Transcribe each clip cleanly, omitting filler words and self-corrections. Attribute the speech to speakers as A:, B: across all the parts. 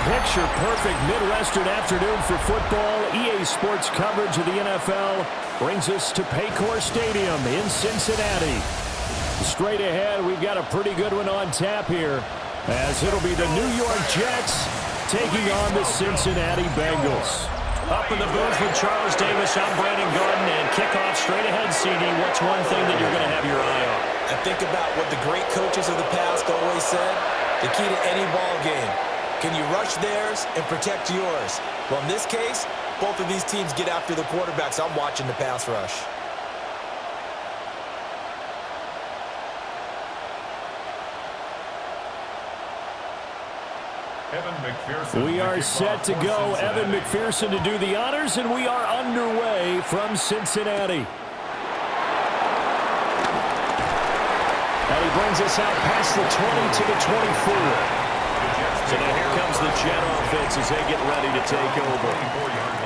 A: Picture-perfect Midwestern afternoon for football. EA Sports coverage of the NFL brings us to Paycor Stadium in Cincinnati. Straight ahead, we've got a pretty good one on tap here, as it'll be the New York Jets taking on the Cincinnati Bengals. Up in the booth with Charles Davis, I'm Brandon Garden, and kickoff straight ahead, CD. What's one thing that you're going to have your eye on?
B: I think about what the great coaches of the past always said, the key to any ball game. Can you rush theirs and protect yours? Well, in this case, both of these teams get after the quarterbacks. I'm watching the pass rush.
A: We are set to go. Evan McPherson to do the honors, and we are underway from Cincinnati. And he brings us out past the 20 to the 24. So now here comes the Jet offense as they get ready to take over.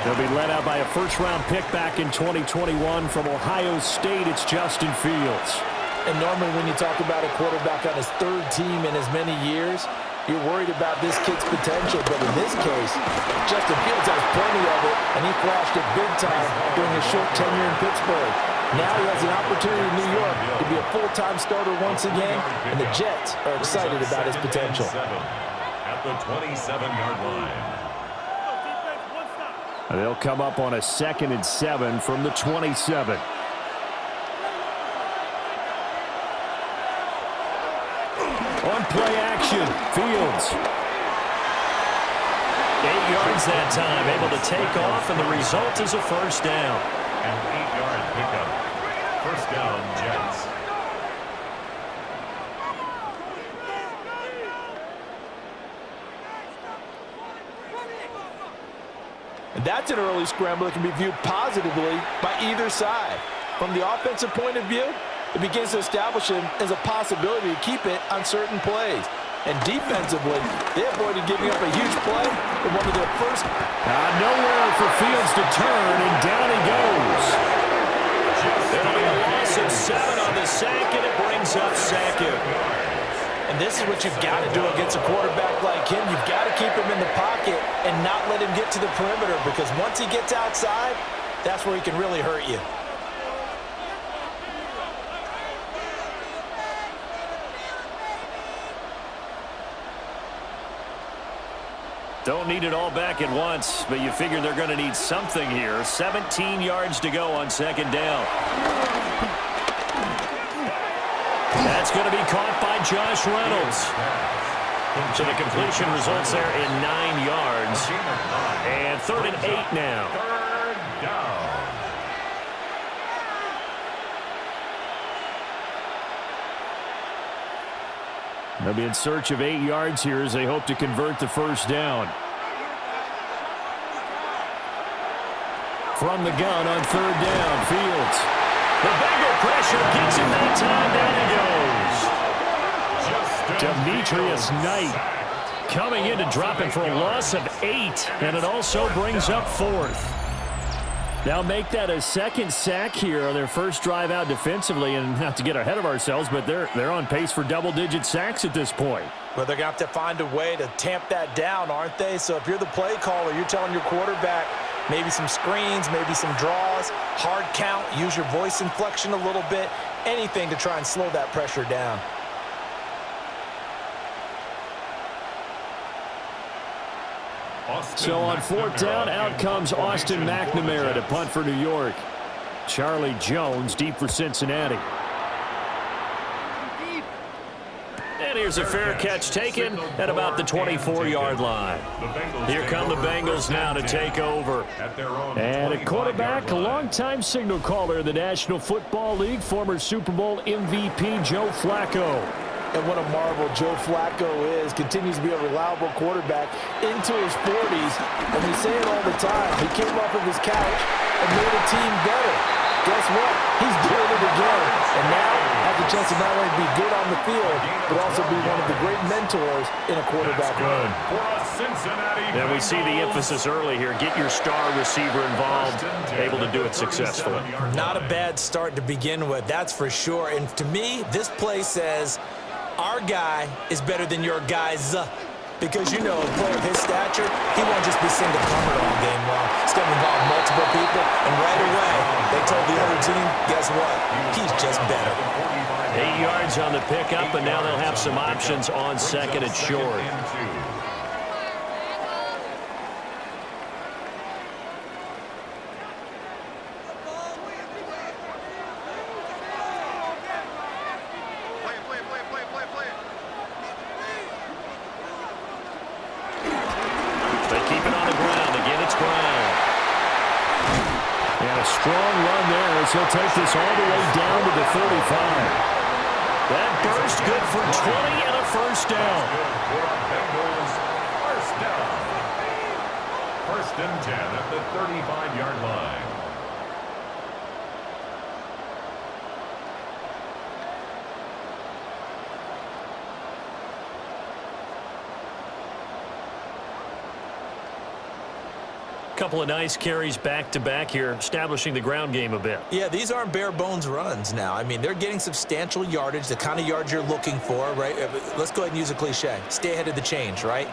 A: They'll be led out by a first-round pick back in 2021 from Ohio State. It's Justin Fields.
B: And normally when you talk about a quarterback on his third team in as many years, you're worried about this kid's potential. But in this case, Justin Fields has plenty of it, and he flashed it big time during his short tenure in Pittsburgh. Now he has an opportunity in New York to be a full-time starter once again, and the Jets are excited about his potential.
C: At the 27-yard line.
A: They'll come up on a 2nd and 7 from the 27. On play action, Fields. 8 yards that time, able to take off, and the result is a first down.
C: An 8-yard pickup. First down, Jets.
B: And that's an early scramble that can be viewed positively by either side. From the offensive point of view, it begins to establish him as a possibility to keep it on certain plays. And defensively, they avoided giving up a huge play in one of their first.
A: Nowhere for Fields to turn, and down he goes. There'll be a loss of 7 on the sack, and it brings up second.
B: And this is what you've got to do against a quarterback like him. You've got to keep him in the pocket and not let him get to the perimeter, because once he gets outside, that's where he can really hurt you.
A: Don't need it all back at once, but you figure they're going to need something here. 17 yards to go on 2nd down. That's going to be caught by Josh Reynolds. So the completion results there in 9 yards. And 3rd and 8 now.
C: Third down.
A: They'll be in search of 8 yards here as they hope to convert the first down. From the gun on 3rd down, Fields. The Bengal pressure gets him that time. Down he goes. Demetrius Knight coming in to drop him for a loss of 8, and it also brings up 4th. Now make that a 2nd sack here on their first drive out defensively, and not to get ahead of ourselves, but they're on pace for double-digit sacks at this point.
B: Well, they're going to have to find a way to tamp that down, aren't they? So if you're the play caller, you're telling your quarterback maybe some screens, maybe some draws, hard count, use your voice inflection a little bit, anything to try and slow that pressure down.
A: So on 4th down, out comes Austin McNamara to punt for New York. Charlie Jones deep for Cincinnati. And here's a fair catch taken at about the 24-yard line. Here come the Bengals now to take over. And a quarterback, a longtime signal caller in the National Football League, former Super Bowl MVP Joe Flacco.
B: And what a marvel Joe Flacco is. Continues to be a reliable quarterback into his 40s. And we say it all the time. He came off of his couch and made a team better. Guess what? He's doing it again. And now has a chance to not only be good on the field, but also be one of the great mentors in a quarterback room.
A: And we see the emphasis early here. Get your star receiver involved, able to do it successfully.
B: Not a bad start to begin with, that's for sure. And to me, this play says, our guy is better than your guys. Because, you know, a player of his stature, he won't just be single covered all game long. It's going to involve multiple people, and right away, they told the other team, guess what? He's just better.
A: 8 yards on the pickup, and now they'll have some options on second and short. Strong run there as he'll take this all the way down to the 35. That burst good for 20 and a first down.
C: Bengals first down. First and 10 at the 35-yard line.
A: Couple of nice carries back-to-back here, establishing the ground game a bit.
B: Yeah, these aren't bare-bones runs now. I mean, they're getting substantial yardage, the kind of yards you're looking for, right? Let's go ahead and use a cliche. Stay ahead of the change, right?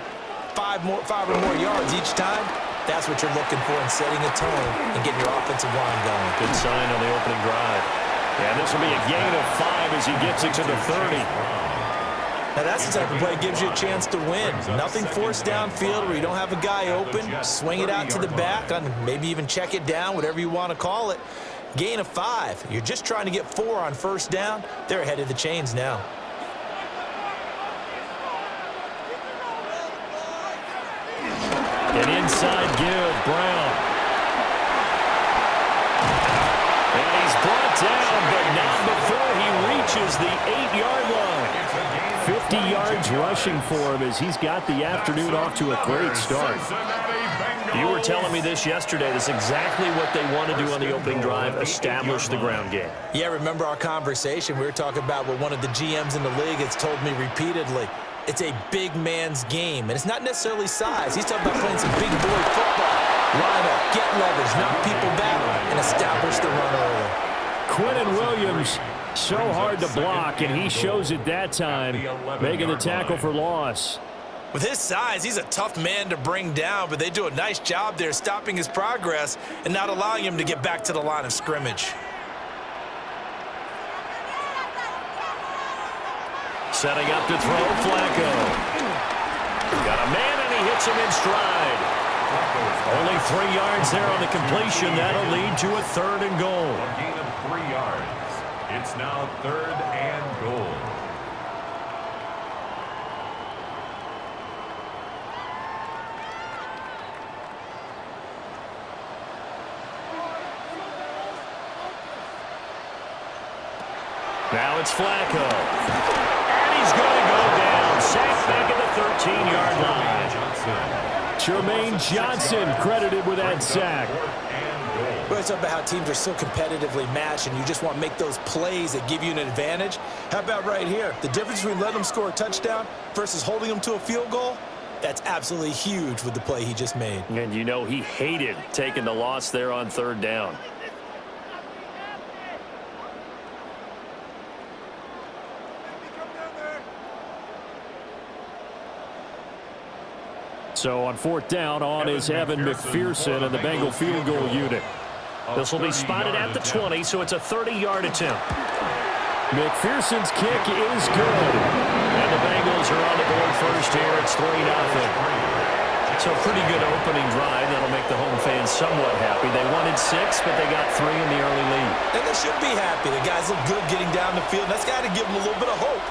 B: Five or more yards each time, that's what you're looking for in setting a tone and getting your offensive line going.
A: Good sign on the opening drive. Yeah, this will be a gain of 5 as he gets it to the 30.
B: Now, that's the type of play that gives you a chance to win. Nothing forced downfield where you don't have a guy open. Swing it out to the back, maybe even check it down, whatever you want to call it. Gain of 5. You're just trying to get 4 on first down. They're ahead of the chains now.
A: An inside give, Brown. And he's brought down, but not before he reaches the 8-yard line. 50 yards rushing for him as he's got the afternoon off to a great start. You were telling me this yesterday. This is exactly what they want to do on the opening drive, establish the ground game.
B: Yeah, remember our conversation? We were talking about what one of the GMs in the league has told me repeatedly. It's a big man's game, and it's not necessarily size. He's talking about playing some big boy football. Line up, get leverage, knock people back, and establish the run early.
A: Quinnen Williams, so hard to block, and he shows it that time, making the tackle for loss.
B: With his size, he's a tough man to bring down, but they do a nice job there stopping his progress and not allowing him to get back to the line of scrimmage.
A: Setting up to throw, Flacco. Got a man, and he hits him in stride. Only 3 yards there on the completion. That'll lead to a 3rd and goal.
C: A gain of 3 yards. It's now 3rd and goal.
A: Now it's Flacco. And he's going to go down. Sacked back at the 13-yard line. Jermaine Johnson credited with that sack.
B: We're talking about how teams are so competitively matched and you just want to make those plays that give you an advantage. How about right here? The difference between letting them score a touchdown versus holding them to a field goal, that's absolutely huge with the play he just made.
A: And you know he hated taking the loss there on 3rd down. So on 4th down, on is Evan McPherson and the Bengal field goal unit. This will be spotted at the 20, so it's a 30-yard attempt. McPherson's kick is good. And the Bengals are on the board first here. It's 3-0. So a pretty good opening drive. That'll make the home fans somewhat happy. They wanted 6, but they got 3 in the early lead.
B: And they should be happy. The guys look good getting down the field. That's got to give them a little bit of hope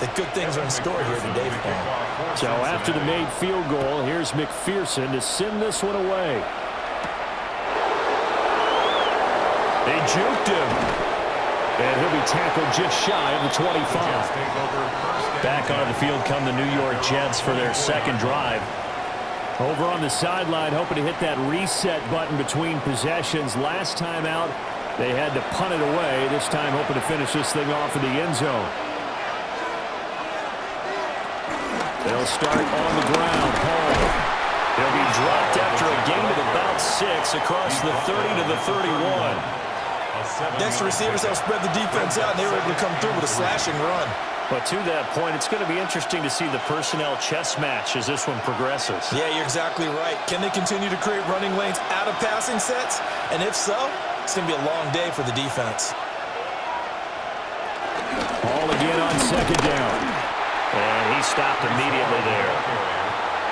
B: that good things are in store here today for them.
A: So after the made field goal, here's McPherson to send this one away. They juked him. And he'll be tackled just shy of the 25. Back onto the field come the New York Jets for their 2nd drive. Over on the sideline, hoping to hit that reset button between possessions. Last time out, they had to punt it away. This time hoping to finish this thing off in the end zone. They'll start on the ground. Hall. He'll be dropped after a gain of about 6 across the 30 to the 31.
B: Next, the receivers have spread the defense out, and they were able to come through with a slashing run.
A: But to that point, it's going to be interesting to see the personnel chess match as this one progresses.
B: Yeah, you're exactly right. Can they continue to create running lanes out of passing sets? And if so, it's going to be a long day for the defense.
A: Ball again on second down. And he stopped immediately there.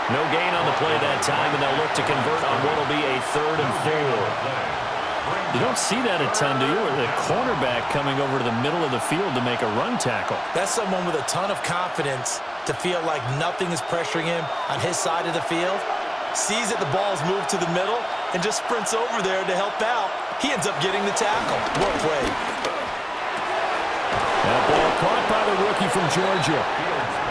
A: No gain on the play that time, and they'll look to convert on what will be a 3rd and 4. You don't see that a ton, do you? Or the cornerback coming over to the middle of the field to make a run tackle.
B: That's someone with a ton of confidence to feel like nothing is pressuring him on his side of the field. Sees that the ball's moved to the middle and just sprints over there to help out. He ends up getting the tackle. Well played.
A: That ball caught by the rookie from Georgia.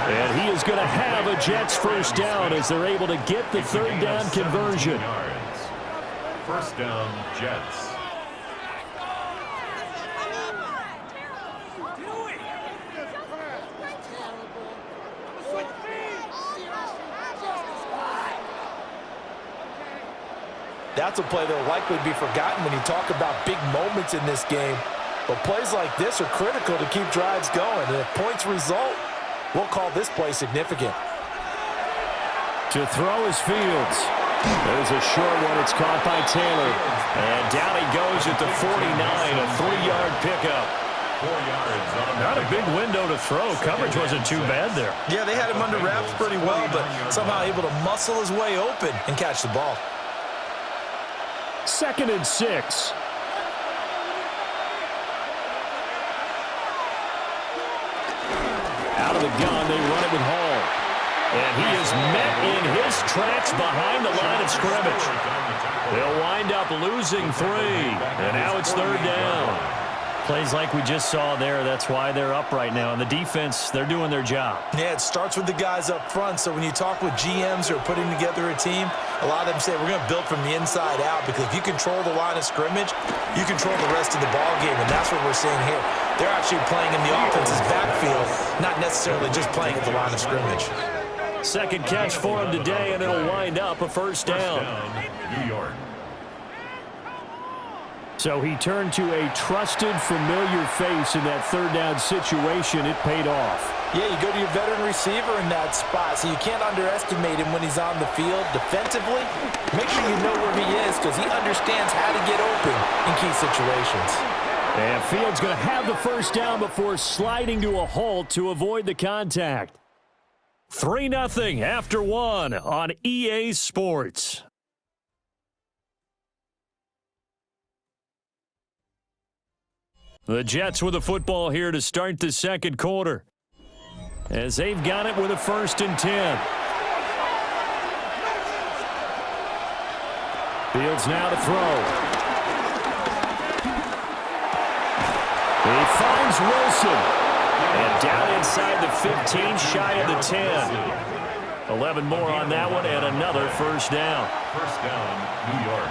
A: And he is going to have a Jets first down as they're able to get the 3rd down conversion.
C: First down, Jets.
B: That's a play that will likely be forgotten when you talk about big moments in this game. But plays like this are critical to keep drives going. And if points result, we'll call this play significant.
A: To throw is Fields. There's a short one. It's caught by Taylor. And down he goes at the 49, a 3-yard pickup.
C: 4 yards on
A: Not a big window to throw. Coverage wasn't too bad there.
B: Yeah, they had him under wraps pretty well, but somehow able to muscle his way open and catch the ball.
A: 2nd and 6. Out of the gun, they run it with Hall. And he is met in his tracks behind the line of scrimmage. They'll wind up losing 3. And now it's 3rd down. Plays like we just saw there. That's why they're up right now. And the defense, they're doing their job.
B: Yeah, it starts with the guys up front. So when you talk with GMs who are putting together a team, a lot of them say we're going to build from the inside out, because if you control the line of scrimmage, you control the rest of the ball game, and that's what we're seeing here. They're actually playing in the offense's backfield, not necessarily just playing at the line of scrimmage.
A: Second catch for him today, and it'll wind up a first down.
C: New York.
A: So he turned to a trusted, familiar face in that 3rd down situation. It paid off.
B: Yeah, you go to your veteran receiver in that spot, so you can't underestimate him when he's on the field defensively. Make sure you know where he is, because he understands how to get open in key situations.
A: And Fields going to have the first down before sliding to a halt to avoid the contact. 3-0 after 1 on EA Sports. The Jets with the football here to start the 2nd quarter, as they've got it with a 1st and 10. Fields now to throw. He finds Wilson. And down inside the 15, shy of the 10. 11 more on that one, and another first down.
C: First down, New York.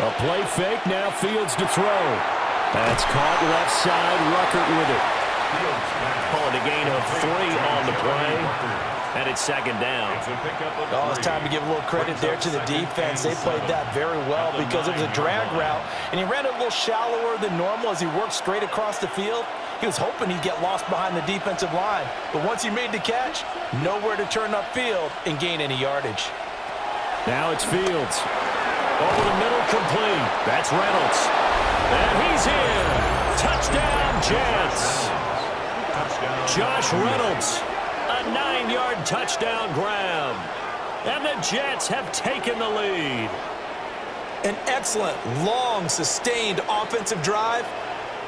A: A play fake, now Fields to throw. That's caught left side, Ruckert with it. Calling a gain of 3 on the play, and it's 2nd down.
B: Oh, it's time to give a little credit there to the defense. They played that very well because it was a drag route, and he ran it a little shallower than normal as he worked straight across the field. He was hoping he'd get lost behind the defensive line, but once he made the catch, nowhere to turn upfield and gain any yardage.
A: Now it's Fields. Over the middle, complete. That's Reynolds. And he's in. Touchdown, Jets. Josh Reynolds, a 9-yard touchdown grab. And the Jets have taken the lead.
B: An excellent, long, sustained offensive drive.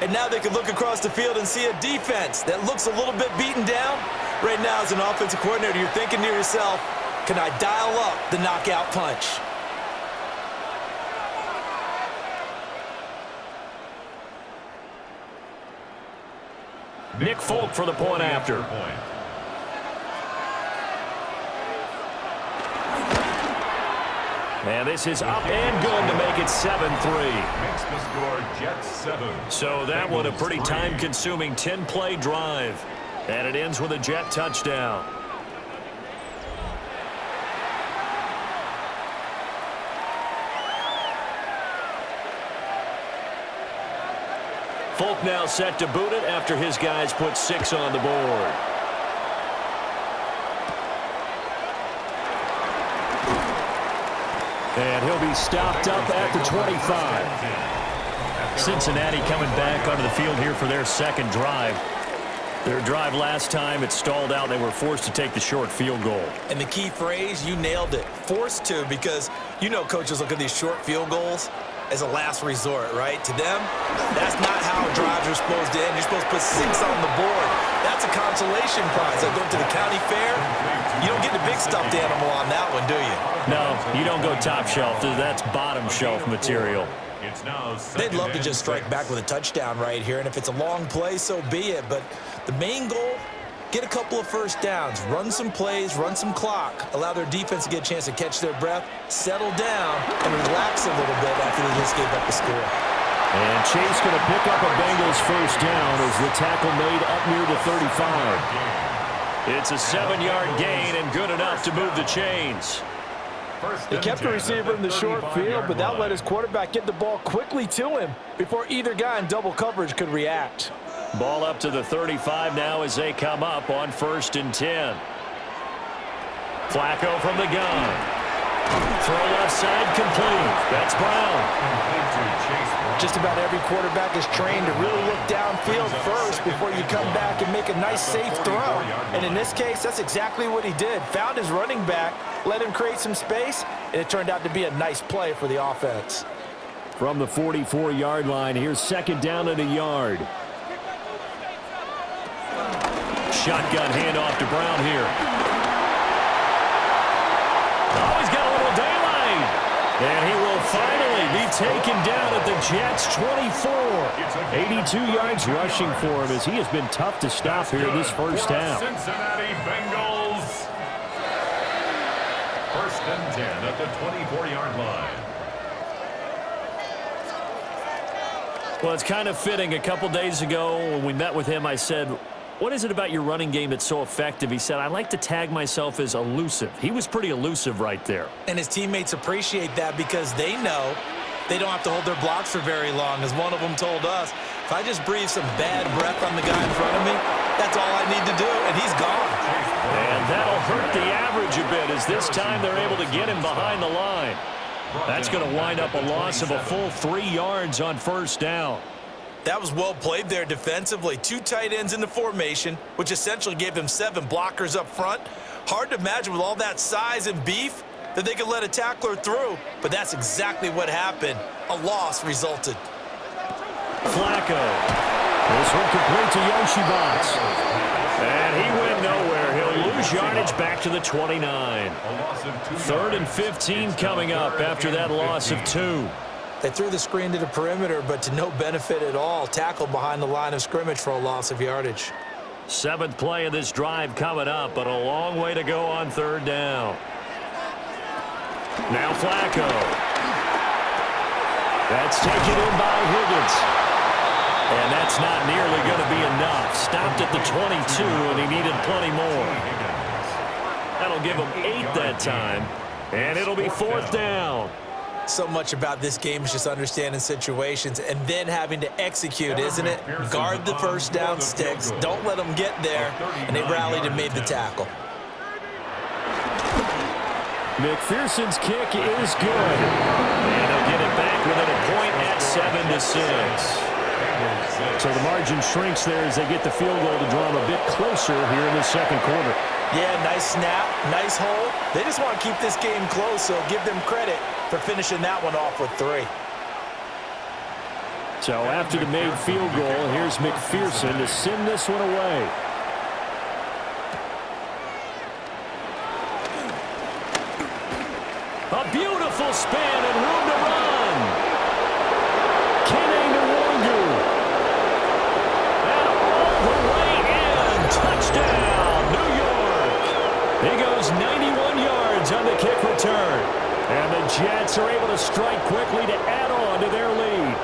B: And now they can look across the field and see a defense that looks a little bit beaten down. Right now, as an offensive coordinator, you're thinking to yourself, can I dial up the knockout punch?
A: Nick Folk for the point after. And this is up and good to make it 7-3.
C: Makes the score Jets 7.
A: So that one a pretty time-consuming 10-play drive. And it ends with a Jet touchdown. Folk now set to boot it after his guys put 6 on the board. And he'll be stopped up at the 25. Cincinnati coming back onto the field here for their second drive. Their drive last time, it stalled out. They were forced to take the short field goal.
B: And the key phrase, you nailed it, forced to, because you know coaches look at these short field goals as a last resort, right? To them, that's not how drives are supposed to end. You're supposed to put 6 on the board. That's a consolation prize. Like going to the county fair, you don't get the big stuffed animal on that one, do you?
A: No, you don't go top shelf. That's bottom shelf material.
B: They'd love to just strike back with a touchdown right here, and if it's a long play, so be it. But the main goal, get a couple of first downs, run some plays, run some clock, allow their defense to get a chance to catch their breath, settle down, and relax a little bit after they just gave up the score.
A: And Chase going to pick up a Bengals first down as the tackle made up near the 35. It's a 7-yard gain and good enough to move the chains.
B: He kept the receiver in the short field, but that let his quarterback get the ball quickly to him before either guy in double coverage could react.
A: Ball up to the 35 now as they come up on 1st and 10. Flacco from the gun. Throw left side complete. That's Brown.
B: Just about every quarterback is trained to really look downfield first before you come back and make a nice, safe throw. And in this case, that's exactly what he did. Found his running back, let him create some space, and it turned out to be a nice play for the offense.
A: From the 44-yard line, here's 2nd down and a yard. Shotgun handoff to Brown here. Oh, he's got a little daylight. And he will finally be taken down at the Jets' 24. 82 yards rushing for him as he has been tough to stop here this first half.
C: Cincinnati Bengals. 1st and 10 at the 24-yard line.
A: Well, it's kind of fitting. A couple days ago when we met with him, I said, what is it about your running game that's so effective? He said, I like to tag myself as elusive. He was pretty elusive right there.
B: And his teammates appreciate that because they know they don't have to hold their blocks for very long. As one of them told us, if I just breathe some bad breath on the guy in front of me, that's all I need to do, and he's gone.
A: And that'll hurt the average a bit as this time they're able to get him behind the line. That's going to wind up a loss of a full 3 yards on 1st down.
B: That was well played there defensively. 2 tight ends in the formation, which essentially gave them 7 blockers up front. Hard to imagine with all that size and beef that they could let a tackler through, but that's exactly what happened. A loss resulted.
A: Flacco. This one complete to Yoshibats. And he went nowhere. He'll lose yardage back to the 29. 3rd and 15 coming up after that loss of 2.
B: They threw the screen to the perimeter, but to no benefit at all. Tackled behind the line of scrimmage for a loss of yardage.
A: 7th play of this drive coming up, but a long way to go on 3rd down. Now Flacco. That's taken in by Higgins. And that's not nearly going to be enough. Stopped at the 22, and he needed plenty more. That'll give him 8 that time, and it'll be 4th down.
B: So much about this game is just understanding situations and then having to execute, isn't it? Guard the first down sticks. Don't let them get there. And they rallied and made the tackle.
A: McPherson's kick is good. And they'll get it back within a point at 7-6. So the margin shrinks there as they get the field goal to draw them a bit closer here in the 2nd quarter.
B: Yeah, nice snap, nice hole. They just want to keep this game close, so give them credit for finishing that one off with 3.
A: So after the made field goal, here's McPherson to send this one away. A beautiful spin and room to run. Kene Nwangu. And all the way in. Touchdown, New York. He goes 91 yards on the kick return. And the Jets are able to strike quickly to add on to their lead.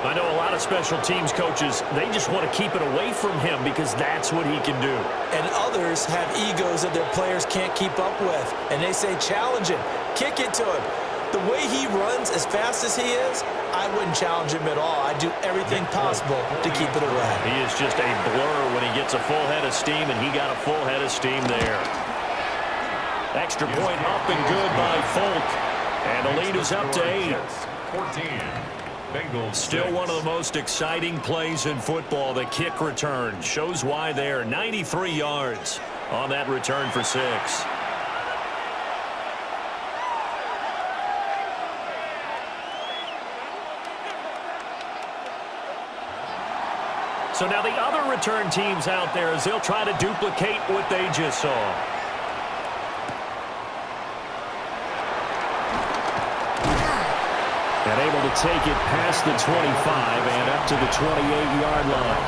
A: I know a lot of special teams coaches, they just want to keep it away from him because that's what he can do.
B: And others have egos that their players can't keep up with. And they say, challenge him, kick it to him. The way he runs as fast as he is, I wouldn't challenge him at all. I'd do everything possible to keep it away.
A: He is just a blur when he gets a full head of steam, and he got a full head of steam there. Extra point up and good by Folk. And the lead is up to 8.
C: 14. Bengals
A: Still
C: 6.
A: one of the most exciting plays in football, the kick return. Shows why there. 93 yards on that return for 6. So now the other return teams out there as they'll try to duplicate what they just saw. And able to take it past the 25 and up to the 28-yard line.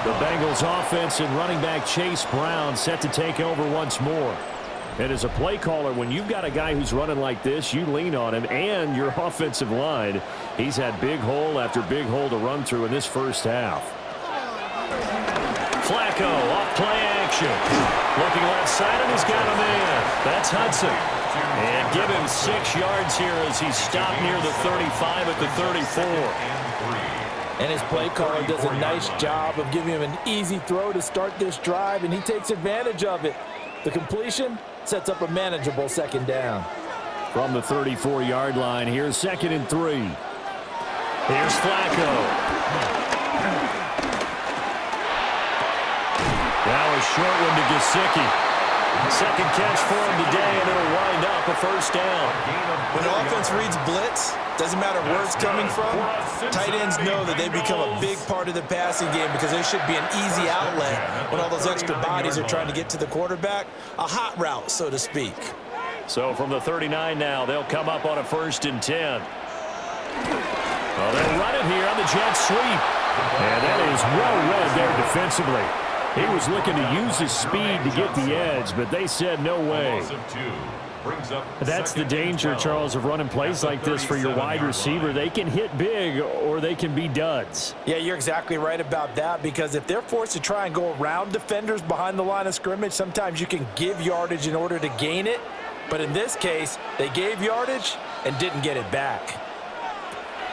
A: The Bengals offense and running back Chase Brown set to take over once more. And as a play caller, when you've got a guy who's running like this, you lean on him and your offensive line. He's had big hole after big hole to run through in this first half. Flacco off play action. Looking left side and he's got a man. That's Hudson. And give him 6 yards here as he stopped near the 35 at the 34.
B: And his play caller does a nice job of giving him an easy throw to start this drive, and he takes advantage of it. The completion sets up a manageable second down.
A: From the 34-yard line, here's 2nd and 3. Here's Flacco. Now a short one to Gesicki. Second catch for him today, and it'll wind up a first down.
B: When the offense reads blitz, doesn't matter where it's coming from, tight ends know that they become a big part of the passing game because they should be an easy outlet when all those extra bodies are trying to get to the quarterback. A hot route, so to speak.
A: So from the 39 now, they'll come up on a 1st and 10. Well, they'll run it here on the jet sweep. And that is well read there defensively. He was looking to use his speed to get the edge, but they said no way. That's the danger, Charles, of running plays like this for your wide receiver. They can hit big or they can be duds.
B: Yeah, you're exactly right about that, because if they're forced to try and go around defenders behind the line of scrimmage, sometimes you can give yardage in order to gain it. But in this case, they gave yardage and didn't get it back.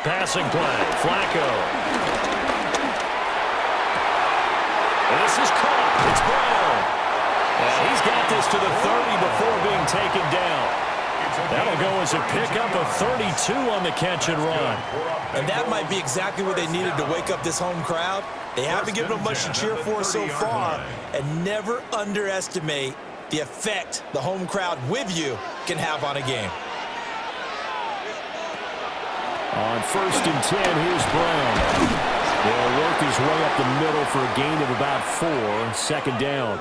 A: Passing play, Flacco. And this is caught. It's Brown. And he's got this to the 30 before being taken down. That'll go as a pickup of 32 on the catch and run.
B: And that might be exactly what they needed to wake up this home crowd. They haven't given them much to cheer for so far. And never underestimate the effect the home crowd with you can have on a game.
A: On 1st and 10, here's Brown. He'll work his way up the middle for a gain of about 4. 2nd down.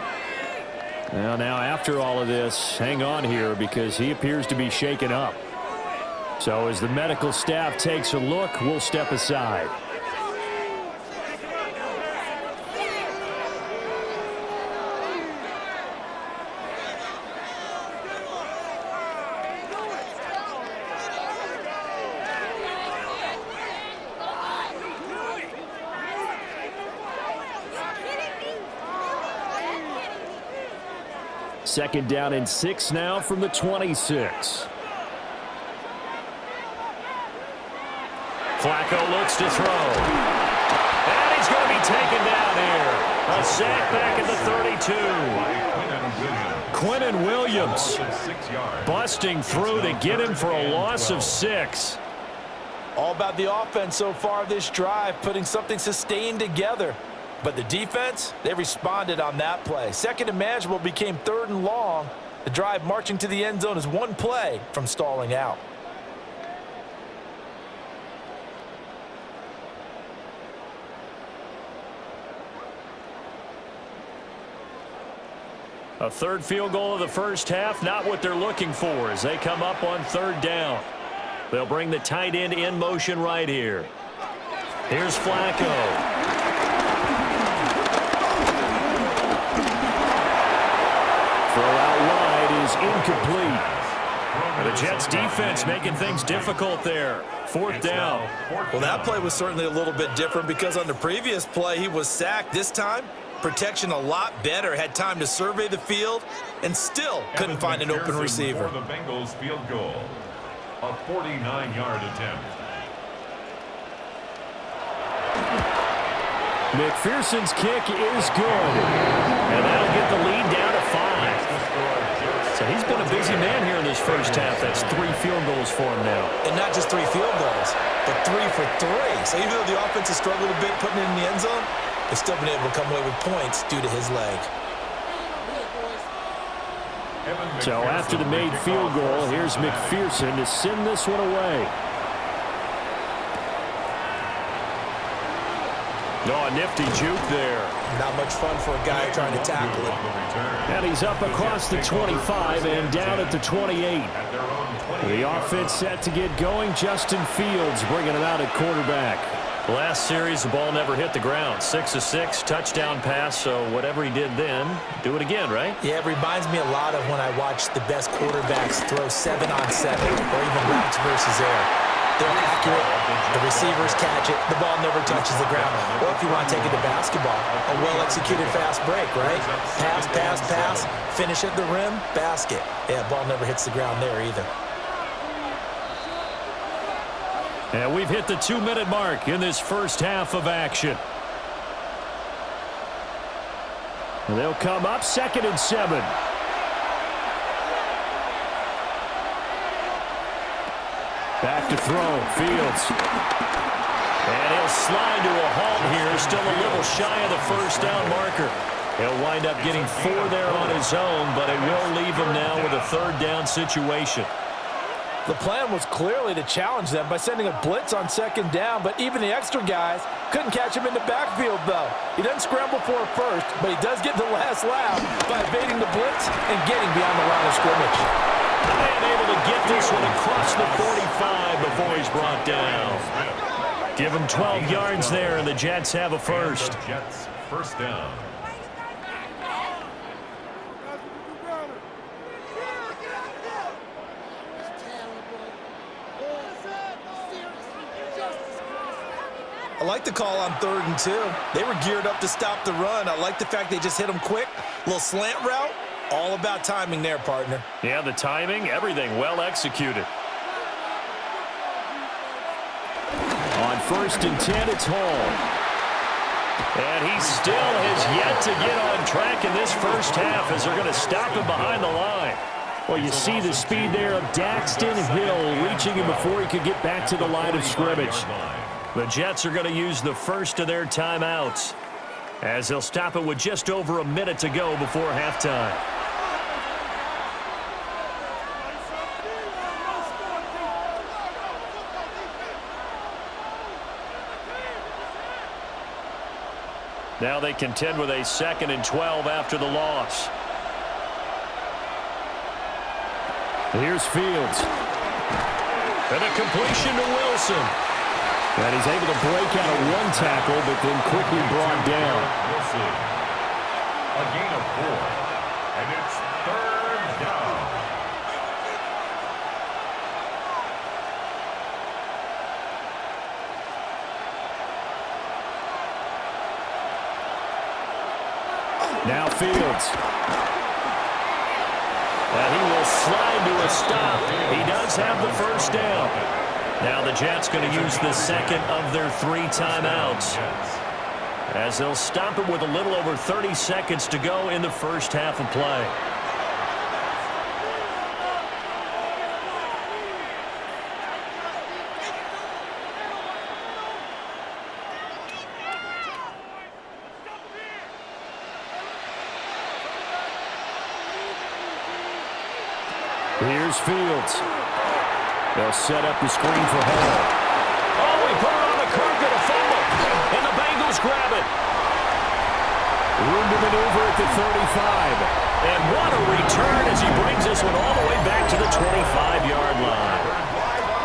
A: Now after all of this, hang on here because he appears to be shaken up. So as the medical staff takes a look, we'll step aside. Second down and 6 now from the 26. Flacco looks to throw. And he's going to be taken down here. A sack back at the 32. Quinnen Williams busting through to get him for a loss of 6.
B: All about the offense so far this drive, putting something sustained together. But the defense, they responded on that play. 2nd and manageable became 3rd and long. The drive marching to the end zone is one play from stalling out.
A: A 3rd field goal of the first half, not what they're looking for as they come up on 3rd down. They'll bring the tight end in motion right here. Here's Flacco. Throw out wide is incomplete. The Jets defense making things difficult there. 4th down.
B: Well, that play was certainly a little bit different because on the previous play he was sacked. This time, protection a lot better. Had time to survey the field and still couldn't find an open receiver.
C: The Bengals field goal. A 49-yard attempt.
A: McPherson's kick is good. And that'll get the lead down to 5. So he's been a busy man here in this first half. That's 3 field goals for him now.
B: And not just 3 field goals, but 3 for 3. So even though the offense has struggled a bit putting it in the end zone, they've still been able to come away with points due to his leg.
A: So after the made field goal, here's McPherson to send this one away. Oh, a nifty juke there.
B: Not much fun for a guy trying to tackle it.
A: And he's up across the 25 and down at the 28. The offense set to get going. Justin Fields bringing it out at quarterback.
D: Last series, the ball never hit the ground. 6 of 6, touchdown pass, so whatever he did then, do it again, right?
B: Yeah, it reminds me a lot of when I watch the best quarterbacks throw 7-on-7 or even routes versus air. They're accurate, the receivers catch it, the ball never touches the ground. Or if you want to take it to basketball, a well-executed fast break, right? Pass, pass, pass, finish at the rim, basket. Yeah, ball never hits the ground there either.
A: And we've hit the 2-minute mark in this first half of action. And they'll come up 2nd and 7. Back to throw, Fields. And he'll slide to a halt here, still a little shy of the first down marker. He'll wind up getting 4 there on his own, but it will leave him now with a 3rd down situation.
B: The plan was clearly to challenge them by sending a blitz on 2nd down, but even the extra guys couldn't catch him in the backfield, though. He doesn't scramble for it first, but he does get the last laugh by evading the blitz and getting beyond the line of scrimmage.
A: And able to get this one across the 45 before he's brought down. Give him 12 yards there, and the Jets have a first.
C: Jets first down.
B: I like the call on 3rd and 2. They were geared up to stop the run. I like the fact they just hit them quick. A little slant route. All about timing there, partner.
A: Yeah, the timing, everything well executed. On 1st and 10, it's Hall. And he still has yet to get on track in this first half as they're going to stop him behind the line. Well, you see the speed there of Daxton Hill reaching him before he could get back to the line of scrimmage. The Jets are going to use the first of their timeouts as they'll stop it with just over a minute to go before halftime. Now they contend with a 2nd and 12 after the loss. Here's Fields. And a completion to Wilson. And he's able to break out of 1 tackle, but then quickly brought down.
C: Wilson. A gain of 4. And it's 3rd down.
A: Now Fields. And he will slide to a stop. He does have the first down. Now the Jets going to use the 2nd of their 3 timeouts as they'll stop it with a little over 30 seconds to go in the first half of play. Here's Fields. They'll set up the screen for Hall. Oh, he put it on the carpet, a fumble. And the Bengals grab it. Room to maneuver at the 35. And what a return as he brings this one all the way back to the 25-yard line.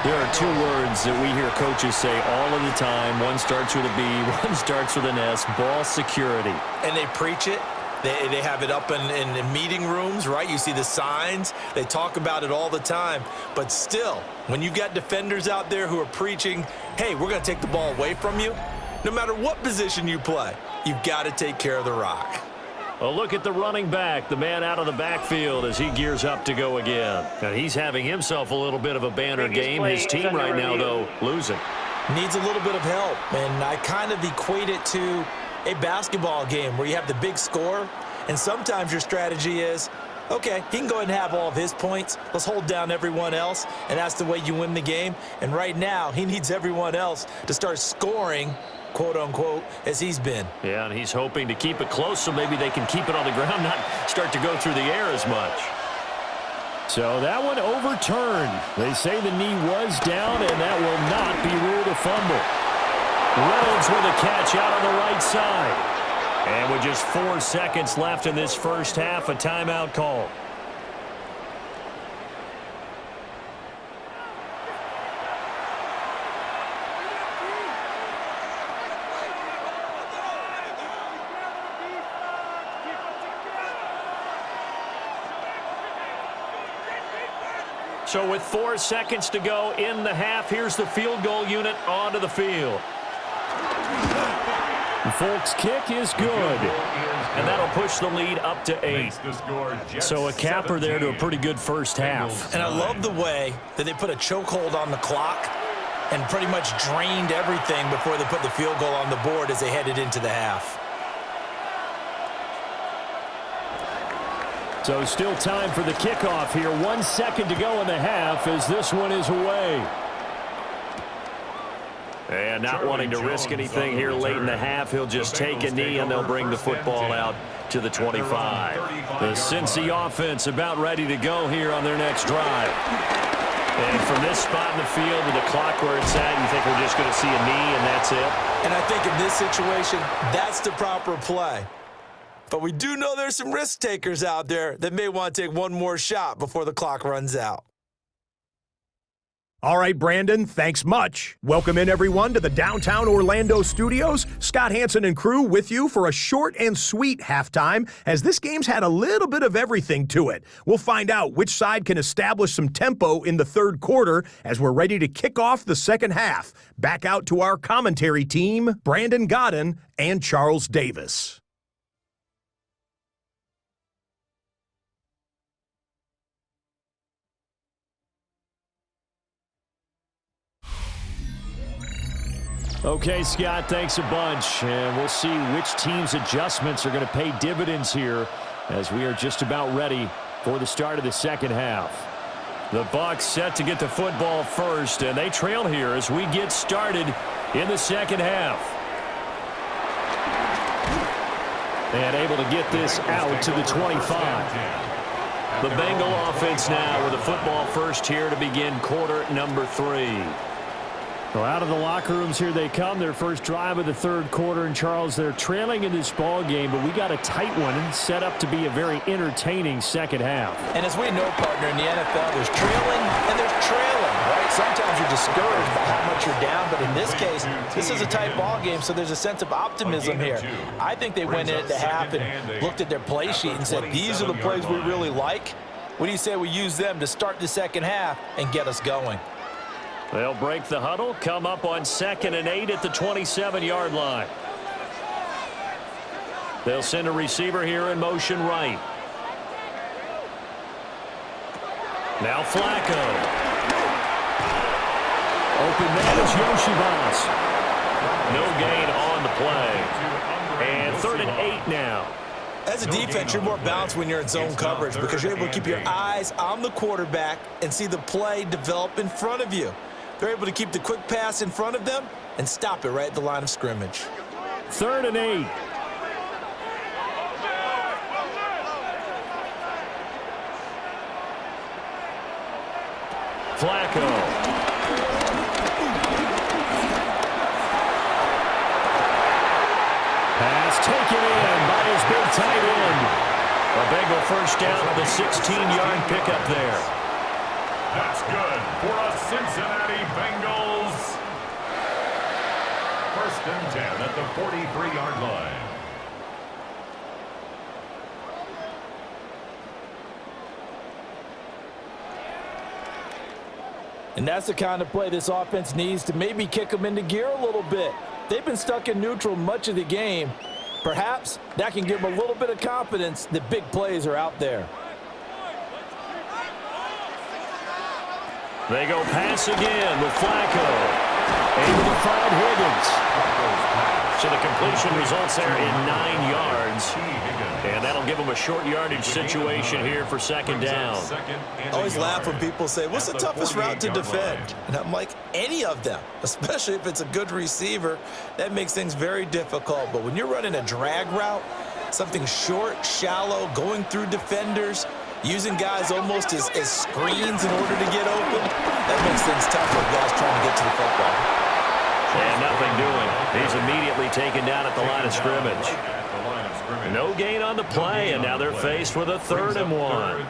A: There are 2 words that we hear coaches say all of the time. One starts with a B, one starts with an S, ball security.
B: And they preach it. They have it up in meeting rooms, right? You see the signs. They talk about it all the time. But still, when you've got defenders out there who are preaching, hey, we're going to take the ball away from you, no matter what position you play, you've got to take care of the rock.
D: A look at the running back, the man out of the backfield as he gears up to go again. And he's having himself a little bit of a banner game. His team right now, though, losing.
B: Needs a little bit of help, and I kind of equate it to a basketball game where you have the big score, and sometimes your strategy is, okay, he can go ahead and have all of his points. Let's hold down everyone else, and that's the way you win the game. And right now, he needs everyone else to start scoring, quote-unquote, as he's been.
D: Yeah, and he's hoping to keep it close so maybe they can keep it on the ground, not start to go through the air as much.
A: So that one overturned. They say the knee was down, and that will not be ruled a fumble. Reynolds with a catch out on the right side. And with just 4 seconds left in this first half, a timeout call. So with 4 seconds to go in the half, here's the field goal unit onto the field. Folks' kick is good. And that'll push the lead up to 8. So a capper there to a pretty good first half.
B: And I love the way that they put a chokehold on the clock and pretty much drained everything before they put the field goal on the board as they headed into the half.
A: So still time for the kickoff here. 1 second to go in the half as this one is away.
D: And not wanting to risk anything here late in the half, he'll just take a knee and they'll bring the football out to the 25.
A: The Cincy offense about ready to go here on their next drive.
D: And from this spot in the field with the clock where it's at, you think we're just going to see a knee and that's it?
B: And I think in this situation, that's the proper play. But we do know there's some risk takers out there that may want to take one more shot before the clock runs out.
E: All right, Brandon, thanks much. Welcome in, everyone, to the downtown Orlando studios. Scott Hansen and crew with you for a short and sweet halftime, as this game's had a little bit of everything to it. We'll find out which side can establish some tempo in the third quarter as we're ready to kick off the second half. Back out to our commentary team, Brandon Godden and Charles Davis.
A: Okay, Scott, thanks a bunch. And we'll see which team's adjustments are going to pay dividends here as we are just about ready for the start of the second half. The Bucs set to get the football first, and they trail here as we get started in the second half. And able to get this out to the 25. The Bengal offense now with the football first here to begin quarter number 3. Well, out of the locker rooms here they come. Their first drive of the third quarter. And, Charles, they're trailing in this ball game, but we got a tight one set up to be a very entertaining second half.
B: And as we know, partner, in the NFL, there's trailing and there's trailing, right? Sometimes you're discouraged by how much you're down, but in this case, this is a tight ball game, so there's a sense of optimism here. I think they went in at the half and looked at their play sheet and said, these are the plays we really like. What do you say we use them to start the second half and get us going?
D: They'll break the huddle, come up on 2nd and 8 at the 27-yard line. They'll send a receiver here in motion right. Now Flacco. Open man is Yoshivas. No gain on the play. And 3rd and 8 now.
B: As a defense, you're more balanced when you're in zone coverage because you're able to keep your eyes on the quarterback and see the play develop in front of you. They're able to keep the quick pass in front of them and stop it right at the line of scrimmage.
A: 3rd and 8.
D: Flacco.
A: Pass taken in by his big tight end.
D: A Bengal first down on the 16-yard pickup there.
C: That's good for a Cincinnati Bengals. 1st and 10 at the 43-yard line.
B: And that's the kind of play this offense needs to maybe kick them into gear a little bit. They've been stuck in neutral much of the game. Perhaps that can give him a little bit of confidence that big plays are out there.
D: They go pass again with Flacco. Able to find Higgins. So the completion results there in 9 yards. And that'll give them a short yardage situation here for second down.
B: I always laugh when people say, what's the toughest route to defend? And I'm like, any of them, especially if it's a good receiver. That makes things very difficult. But when you're running a drag route, something short, shallow, going through defenders, using guys almost as screens in order to get open, that makes things tough for guys trying to get to the football.
D: And nothing doing. He's immediately taken down at the line of scrimmage. No gain on the play, and now they're faced with a 3rd and 1.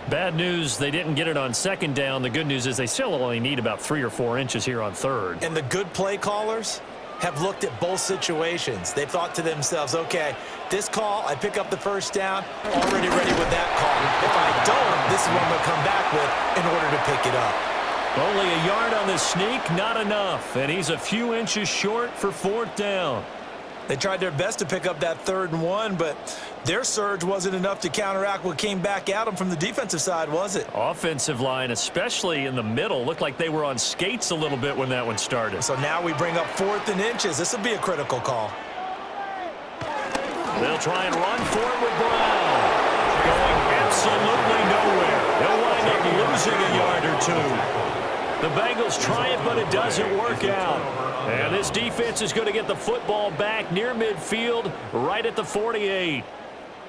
A: Bad news, they didn't get it on second down. The good news is they still only need about 3 or 4 inches here on 3rd.
B: And the good play callers have looked at both situations. They've thought to themselves, okay, this call, I pick up the first down, already ready with that call. If I don't, this is what I'm going to come back with in order to pick it up.
A: Only a yard on the sneak, not enough. And he's a few inches short for 4th down.
B: They tried their best to pick up that 3rd and 1, but their surge wasn't enough to counteract what came back at them from the defensive side, was it?
A: Offensive line, especially in the middle, looked like they were on skates a little bit when that one started.
B: So now we bring up 4th and inches. This will be a critical call.
A: They'll try and run for it with Brown. Going absolutely nowhere. He'll wind up losing a yard or 2. The Bengals try it, but it doesn't work out. And this defense is going to get the football back near midfield, right at the 48.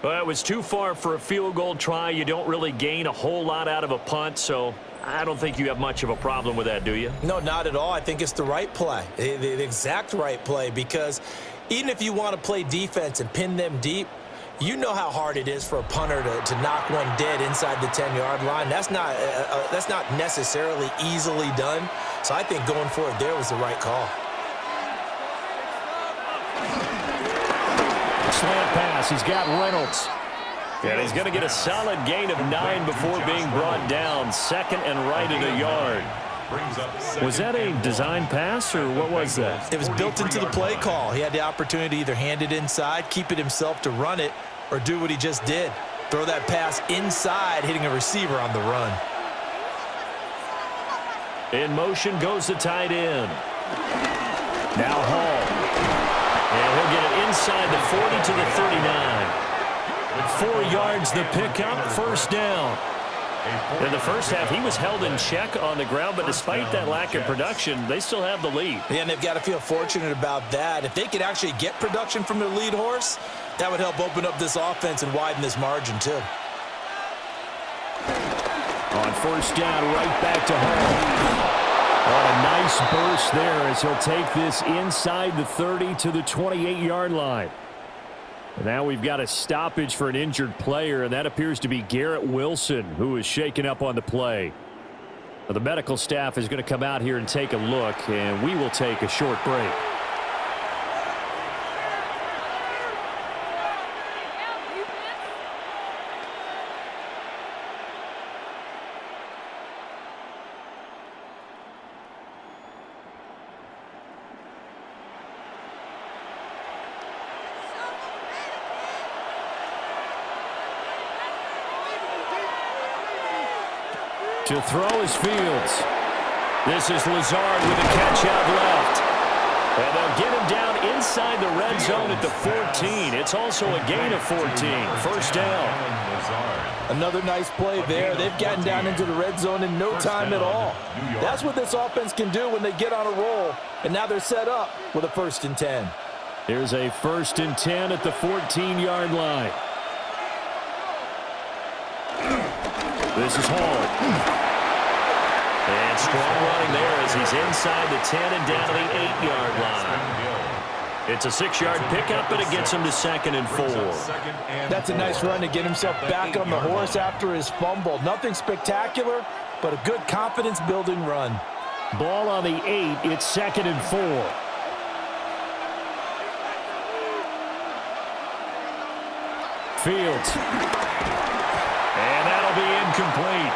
A: Well, it was too far for a field goal try. You don't really gain a whole lot out of a punt, so I don't think you have much of a problem with that, do you?
B: No, not at all. I think it's the right play, the exact right play, because even if you want to play defense and pin them deep, you know how hard it is for a punter to knock one dead inside the 10-yard line. That's not necessarily easily done. So I think going for it there was the right call.
A: Slant pass. He's got Reynolds. And he's going to get a solid gain of 9 before being brought down. 2nd and right at a yard. Was that a design pass, or what was that?
B: It was built into the play call. He had the opportunity to either hand it inside, keep it himself to run it, or do what he just did. Throw that pass inside, hitting a receiver on the run.
A: In motion goes the tight end. Now Hall. And he'll get it inside the 40 to the 39. 4 yards the pickup, 1st down. In the first half, he was held in check on the ground, but despite that lack of production, they still have the lead.
B: Yeah, and they've got to feel fortunate about that. If they could actually get production from their lead horse, that would help open up this offense and widen this margin, too.
A: On 1st down, right back to Hall. Oh, a nice burst there as he'll take this inside the 30 to the 28-yard line. And now we've got a stoppage for an injured player, and that appears to be Garrett Wilson, who is shaken up on the play. Now, the medical staff is going to come out here and take a look, and we will take a short break. To throw is Fields. This is Lazard with a catch out left. And they'll get him down inside the red zone at the 14. It's also a gain of 14. 1st down.
B: Another nice play there. They've gotten down into the red zone in no time at all. That's what this offense can do when they get on a roll. And now they're set up with a 1st and 10.
A: Here's a 1st and 10 at the 14-yard line. This is Hall. And strong running there as he's inside the 10 and down to the 8-yard line. It's a 6-yard pickup, but it gets him to 2nd and 4.
B: That's a nice run to get himself back on the horse after his fumble. Nothing spectacular, but a good confidence-building run.
A: Ball on the 8. It's 2nd and 4. Fields. And that'll be incomplete.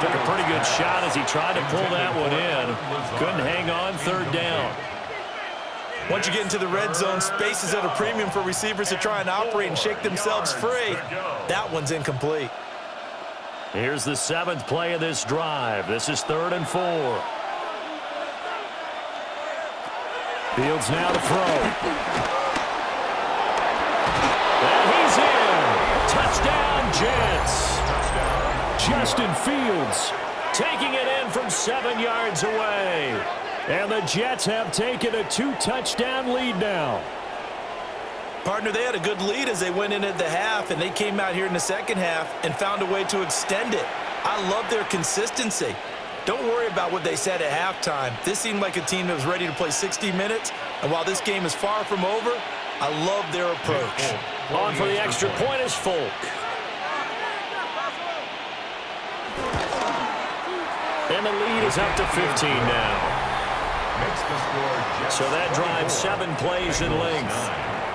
A: Took a pretty good shot as he tried to pull that one in. Couldn't hang on. 3rd down.
B: Once you get into the red zone, space is at a premium for receivers to try and operate and shake themselves free. That one's incomplete.
D: Here's the 7th play of this drive. This is 3rd and 4.
A: Fields now to throw.
D: And he's in. Touchdown, Jets.
A: Justin Fields
D: Taking it in from 7 yards away.
A: And the Jets have taken a 2-touchdown lead now.
B: Partner, they had a good lead as they went in at the half, and they came out here in the second half and found a way to extend it. I love their consistency. Don't worry about what they said at halftime. This seemed like a team that was ready to play 60 minutes, and while this game is far from over, I love their approach.
D: On for the extra point is Folk. And the lead is up to 15 now. So that drives 7 plays in length.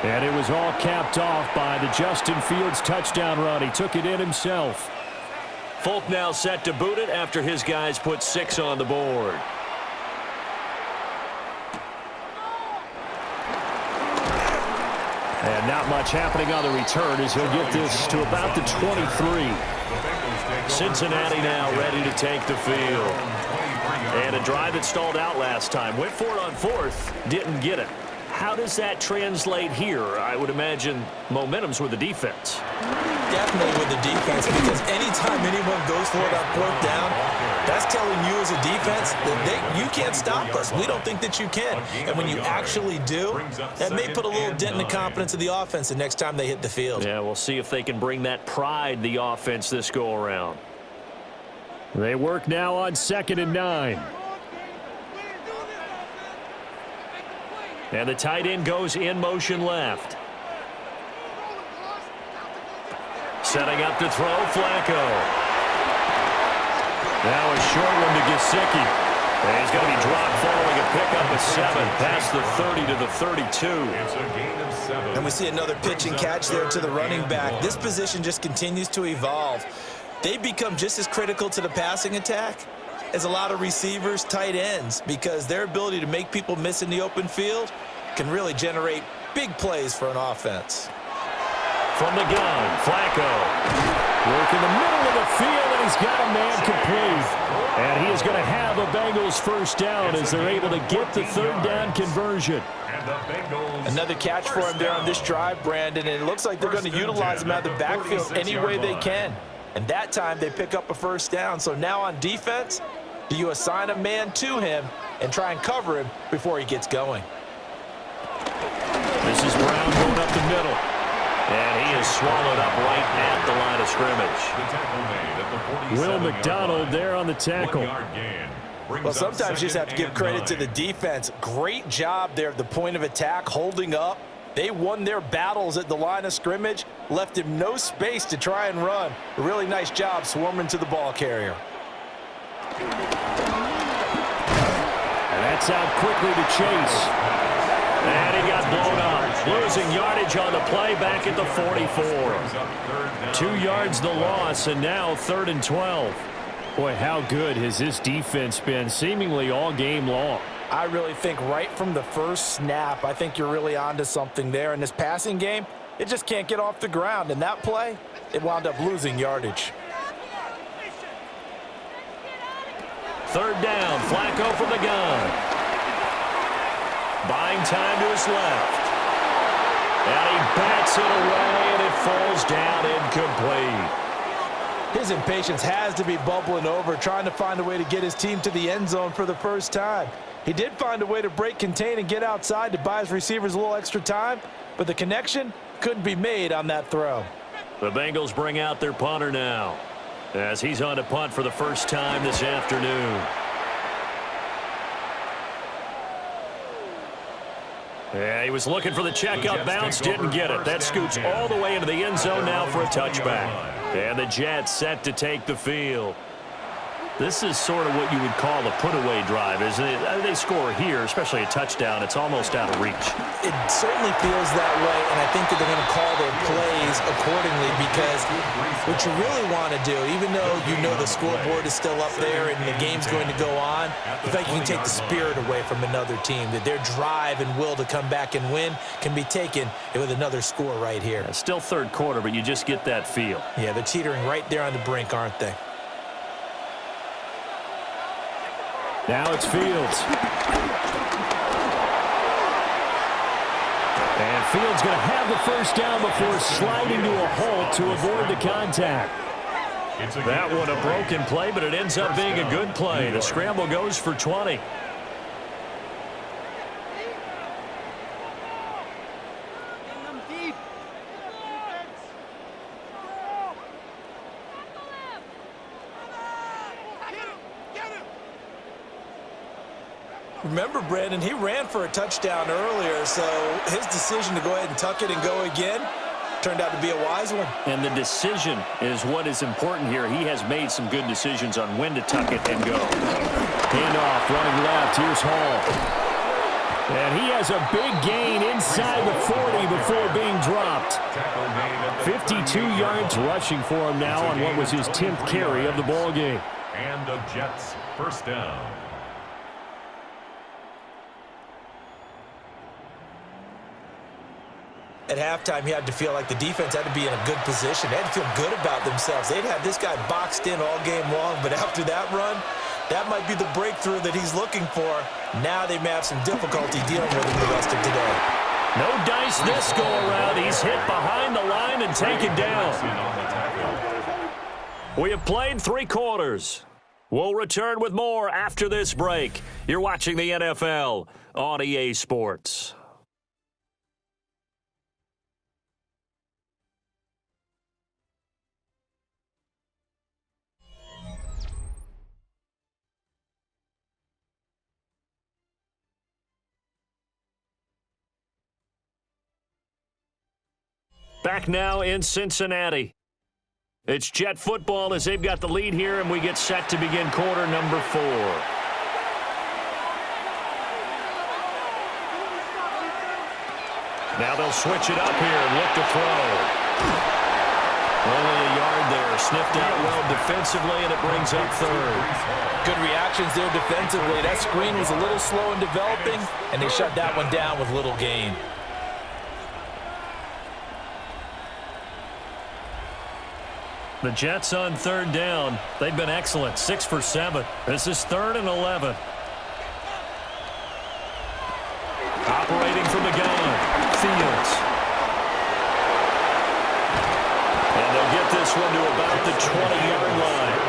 A: And it was all capped off by the Justin Fields touchdown run. He took it in himself.
D: Folk now set to boot it after his guys put 6 on the board.
A: And not much happening on the return as he'll get this to about the 23.
D: Cincinnati now ready to take the field. And a drive that stalled out last time. Went for it on 4th, didn't get it. How does that translate here? I would imagine momentum's with the defense.
B: Definitely with the defense, because anytime anyone goes for it on 4th down, that's telling you as a defense that you can't stop us. We don't think that you can. And when you actually do, that may put a little dent in the confidence of the offense the next time they hit the field.
D: Yeah, we'll see if they can bring that pride the offense this go-around.
A: They work now on 2nd and 9.
D: And the tight end goes in motion left. Setting up to throw, Flacco. Now a short one to Gesicki. And he's going to be dropped following a pickup of 7 past the 30 to the 32.
C: It's a gain of 7.
B: And we see another pitch and catch there to the running back. This position just continues to evolve. They become just as critical to the passing attack as a lot of receivers, tight ends, because their ability to make people miss in the open field can really generate big plays for an offense.
D: From the gun, Flacco.
A: Work in the middle of the field, and he's got a man complete. And he is going to have a Bengals first down as they're able to get the 3rd down conversion.
B: Another catch for him there on this drive, Brandon, and it looks like they're going to utilize him out of the backfield any way they can. And that time they pick up a first down. So now on defense, do you assign a man to him and try and cover him before he gets going?
A: This is Brown going up the middle.
D: And he is swallowed up right at the line of scrimmage.
A: Will McDonald there on the tackle.
B: Well, sometimes you just have to give credit to the defense. Great job there at the point of attack, holding up. They won their battles at the line of scrimmage, left him no space to try and run. A really nice job swarming to the ball carrier.
A: And that's out quickly to Chase.
D: And he got blown up. Losing yardage on the play back at the 44.
A: 2 yards the loss, and now 3rd and 12. Boy, how good has this defense been seemingly all game long?
B: I really think right from the first snap, I think you're really onto something there. In this passing game, it just can't get off the ground. And that play, it wound up losing yardage.
D: 3rd down, Flacco from the gun. Buying time to his left. And he bats it away, and it falls down incomplete.
B: His impatience has to be bubbling over, trying to find a way to get his team to the end zone for the first time. He did find a way to break contain and get outside to buy his receivers a little extra time, but the connection couldn't be made on that throw.
D: The Bengals bring out their punter now, as he's on to punt for the first time this afternoon. Yeah, he was looking for the checkup bounce, didn't get it. That scoots all the way into the end zone now for a touchback. And the Jets set to take the field. This is sort of what you would call a put-away drive, isn't it? They score here, especially a touchdown. It's almost out of reach.
B: It certainly feels that way, and I think that they're going to call their plays accordingly because what you really want to do, even though you know the scoreboard is still up there and the game's going to go on, the fact you can take the spirit away from another team, that their drive and will to come back and win can be taken with another score right here.
D: Yeah, still third quarter, but you just get that feel.
B: Yeah, they're teetering right there on the brink, aren't they?
A: Now it's Fields. And Fields going to have the first down before sliding to a halt to avoid the contact.
D: That one a broken play, but it ends up being a good play. The scramble goes for 20.
B: Remember, Brandon, he ran for a touchdown earlier, so his decision to go ahead and tuck it and go again turned out to be a wise one.
D: And the decision is what is important here. He has made some good decisions on when to tuck it and go.
A: Handoff, running left. Here's Hall. And he has a big gain inside the 40 before being dropped. 52 yards rushing for him now on what was his 10th carry of the ball game.
C: And the Jets first down.
B: At halftime, you had to feel like the defense had to be in a good position. They had to feel good about themselves. They'd had this guy boxed in all game long, but after that run, that might be the breakthrough that he's looking for. Now they may have some difficulty dealing with him the rest of today.
D: No dice this go-around. He's hit behind the line and taken down. We have played 3 quarters. We'll return with more after this break. You're watching the NFL on EA Sports. Back now in Cincinnati. It's Jet football as they've got the lead here, and we get set to begin quarter number 4. Now they'll switch it up here and look to throw. Only a yard there. Sniffed out well defensively, and it brings up 3rd.
B: Good reactions there defensively. That screen was a little slow in developing, and they shut that one down with little gain.
D: The Jets on 3rd down. They've been excellent. 6 for 7. This is 3rd and 11. Operating from the gun. Fields. And they'll get this one to about the 20-yard line.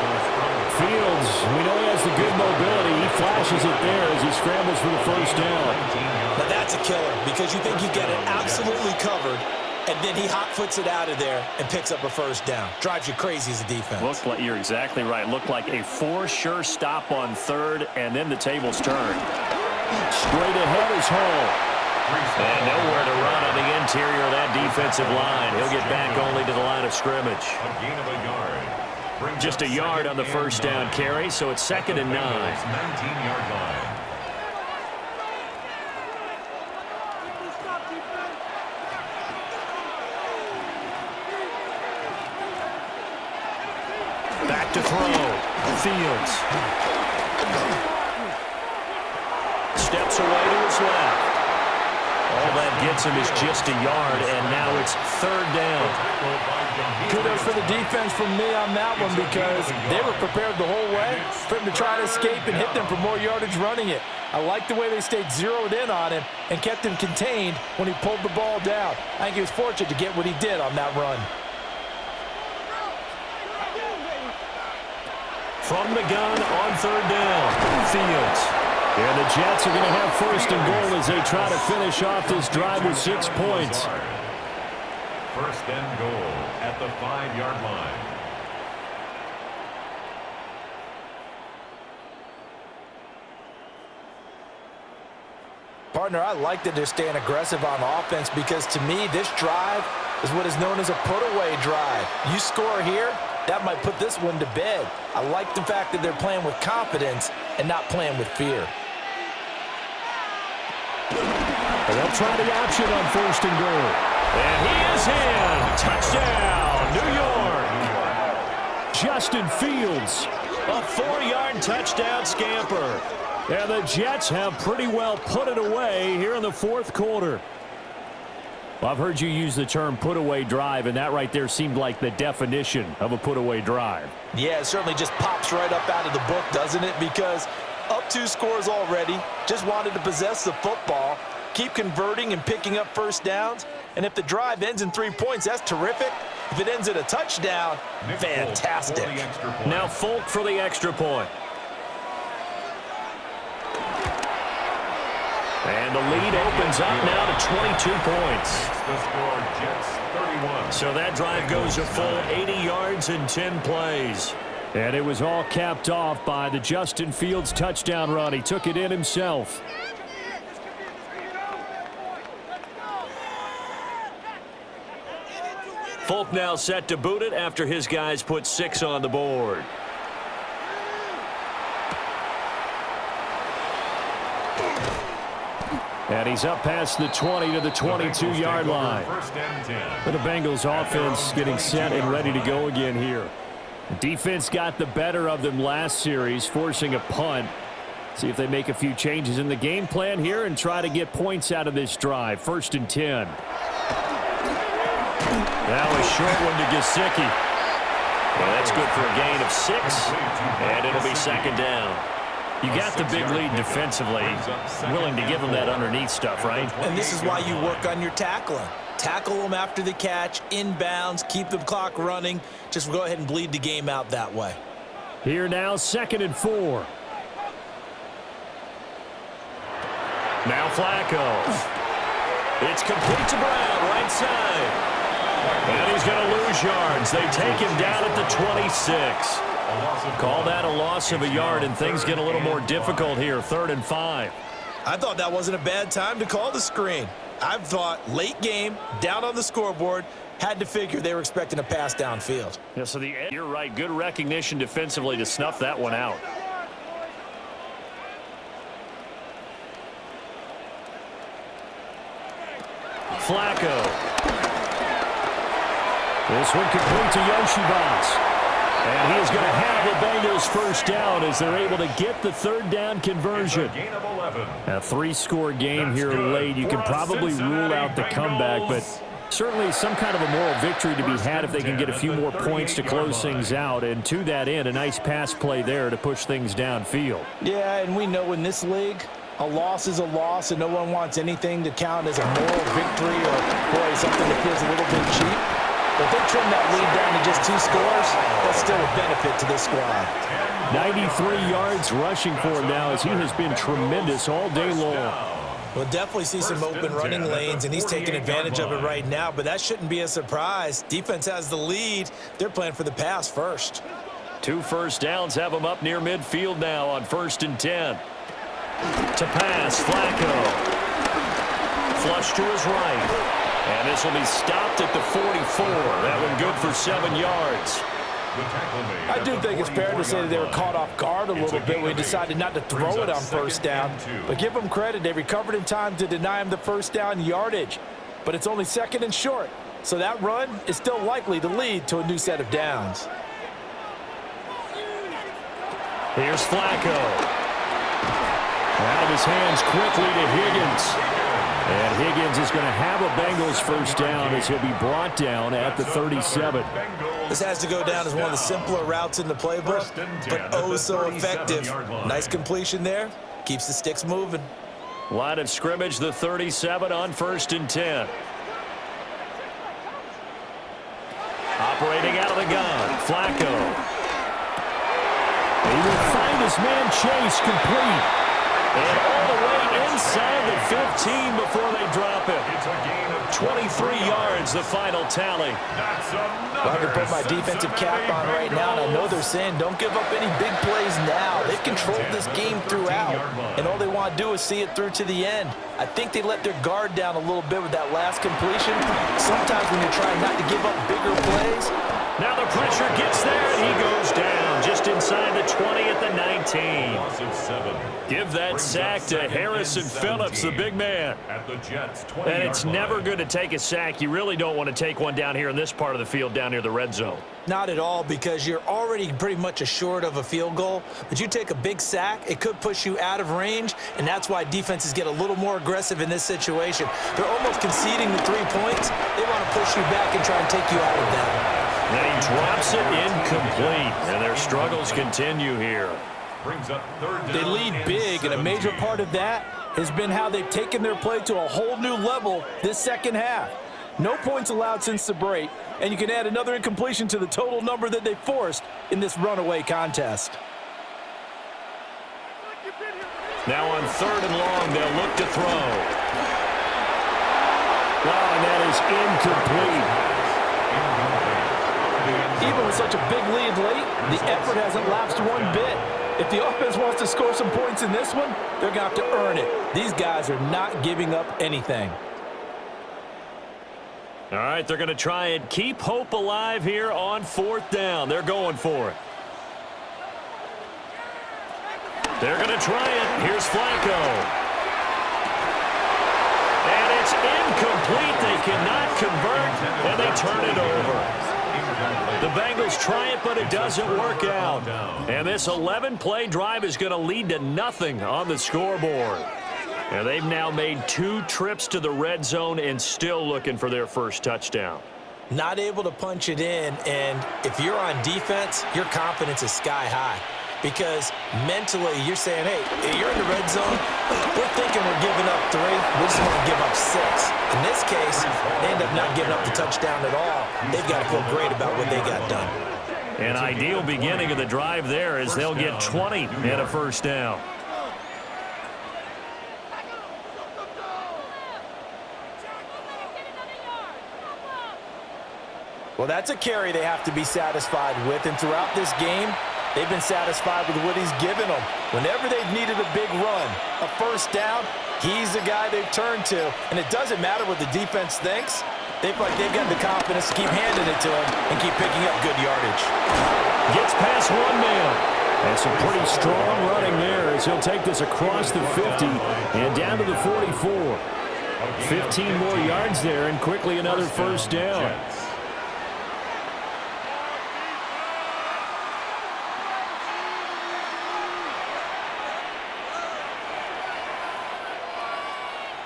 A: Fields, we know he has the good mobility. He flashes it there as he scrambles for the first down.
B: Now that's a killer because you think you get it absolutely covered, and then he hot-foots it out of there and picks up a first down. Drives you crazy as a defense.
D: Looked like, you're exactly right. Looked like a 4 sure stop on 3rd, and then the tables turned.
A: Straight ahead is Hall.
D: And nowhere to run on the interior of that defensive line. He'll get back only to the line of scrimmage.
C: A gain of a yard.
D: Just a yard on the first down carry, so it's 2nd and 9.
C: 19-yard line.
D: Back to throw. Fields. Steps away to his left. All that gets him is just a yard, and now it's 3rd down.
B: Kudos for the defense from me on that one because they were prepared the whole way for him to try to escape and hit them for more yardage running it. I like the way they stayed zeroed in on him and kept him contained when he pulled the ball down. I think he was fortunate to get what he did on that run.
D: From the gun on 3rd down. Fields.
A: And the Jets are going to have 1st and goal as they try to finish off this drive with 6 points.
C: 1st and goal at the 5-yard line.
B: Partner, I like that they're staying aggressive on offense because to me, this drive is what is known as a put-away drive. You score here, that might put this one to bed. I like the fact that they're playing with confidence and not playing with fear.
A: They'll try the option on 1st and goal.
D: And he is in. Touchdown, New York.
A: Justin Fields.
D: A 4-yard touchdown scamper.
A: And the Jets have pretty well put it away here in the 4th quarter. Well, I've heard you use the term put-away drive, and that right there seemed like the definition of a put-away drive.
B: Yeah, it certainly just pops right up out of the book, doesn't it? Because up 2 scores already, just wanted to possess the football, keep converting and picking up first downs. And if the drive ends in 3 points, that's terrific. If it ends in a touchdown, fantastic.
D: Now Folk for the extra point. And the lead opens up now to 22 points.
C: The score, Jets 31.
D: So that drive goes a full 80 yards in 10 plays.
A: And it was all capped off by the Justin Fields touchdown run. He took it in himself.
D: Folk now set to boot it after his guys put 6 on the board.
A: And he's up past the 20 to the 22-yard line. For the Bengals offense getting set and ready to go again here. Defense got the better of them last series, forcing a punt. See if they make a few changes in the game plan here and try to get points out of this drive. 1st and 10.
D: Now a short one to Gesicki. Well, that's good for a gain of 6. And it'll be 2nd down. You got the big lead defensively, willing to give them that underneath stuff, right?
B: And this is why you work on your tackling. Tackle them after the catch, inbounds, keep the clock running. Just go ahead and bleed the game out that way.
A: Here now, 2nd and 4.
D: Now Flacco. It's complete to Brown, right side. And he's going to lose yards. They take him down at the 26. Call that a loss of a yard, and things get a little more difficult here. 3rd and 5.
B: I thought that wasn't a bad time to call the screen. I thought late game, down on the scoreboard, had to figure they were expecting a pass downfield.
D: Yeah, so you're right. Good recognition defensively to snuff that one out. Flacco.
A: This one complete to Yoshibas. And he is going to have the Bengals first down as they're able to get the 3rd down conversion. A 3-score game here late. You can probably rule out the comeback, but certainly some kind of a moral victory to be had if they can get a few more points to close things out. And to that end, a nice pass play there to push things downfield.
B: Yeah, and we know in this league, a loss is a loss, and no one wants anything to count as a moral victory or, boy, something that feels a little bit cheap. But if they trim that lead down to just 2 scores, that's still a benefit to this squad.
A: 93 yards rushing for him now as he has been tremendous all day long.
B: We'll definitely see some open running lanes, and he's taking advantage of it right now, but that shouldn't be a surprise. Defense has the lead. They're playing for the pass first.
D: 2 first downs have them up near midfield now on 1st and 10. To pass, Flacco. Flush to his right. And this will be stopped at the 44. That one good for 7 yards.
B: I do think it's fair to say that they were caught off guard a little bit when we decided not to throw it on 1st down. But give them credit. They recovered in time to deny him the 1st down yardage. But it's only 2nd and short. So that run is still likely to lead to a new set of downs.
A: Here's Flacco. Out of his hands quickly to Higgins. And Higgins is going to have a Bengals first down as he'll be brought down at the 37.
B: This has to go down as one of the simpler routes in the playbook, but oh so effective. Nice completion there. Keeps the sticks moving.
D: Line of scrimmage, the 37 on 1st and 10. Operating out of the gun, Flacco.
A: He will find his man Chase complete.
D: And all the way inside the 15 before they drop it. 23 yards, the final tally.
B: Well, I can put my defensive cap on right now, and I know they're saying don't give up any big plays now. They've controlled this game throughout, and all they want to do is see it through to the end. I think they let their guard down a little bit with that last completion. Sometimes when you're trying not to give up bigger plays,
D: Now the pressure gets there, and he goes down just inside the 20 at the 19. Give that sack to Harrison Phillips, the big man. And it's never good to take a sack. You really don't want to take one down here in this part of the field, down near the red zone.
B: Not at all, because you're already pretty much assured of a field goal. But you take a big sack, it could push you out of range, and that's why defenses get a little more aggressive in this situation. They're almost conceding the 3 points. They want to push you back and try and take you out of that.
D: And he drops it incomplete, and their struggles continue here.
F: They lead big, and a major part of that has been how they've taken their play to a whole new level this second half. No points allowed since the break, and you can add another incompletion to the total number that they forced in this runaway contest.
D: Now on 3rd and long, they'll look to throw.
A: Wow, and that is incomplete.
F: Even with such a big lead late, the effort hasn't lapsed one bit. If the offense wants to score some points in this one, they're going to have to earn it. These guys are not giving up anything.
D: All right, they're going to try and keep hope alive here on 4th down. They're going for it. They're going to try it. Here's Flacco. And it's incomplete. They cannot convert, and they turn it over. The Bengals try it, but it doesn't work out. And this 11-play drive is going to lead to nothing on the scoreboard. And they've now made 2 trips to the red zone and still looking for their first touchdown.
B: Not able to punch it in, and if you're on defense, your confidence is sky high. Because mentally, you're saying, hey, you're in the red zone. We're thinking we're giving up 3. We just want to give up 6. In this case, they end up not giving up the touchdown at all. They've got to feel great about what they got done.
D: An ideal beginning of the drive there as they'll get 20 and a first down.
F: Well, that's a carry they have to be satisfied with, and throughout this game, they've been satisfied with what he's given them. Whenever they've needed a big run, a first down, he's the guy they've turned to. And it doesn't matter what the defense thinks. They feel like they've got the confidence to keep handing it to him and keep picking up good yardage.
A: Gets past one man. And some pretty strong running there as he'll take this across the 50 and down to the 44. 15 more yards there and quickly another first down.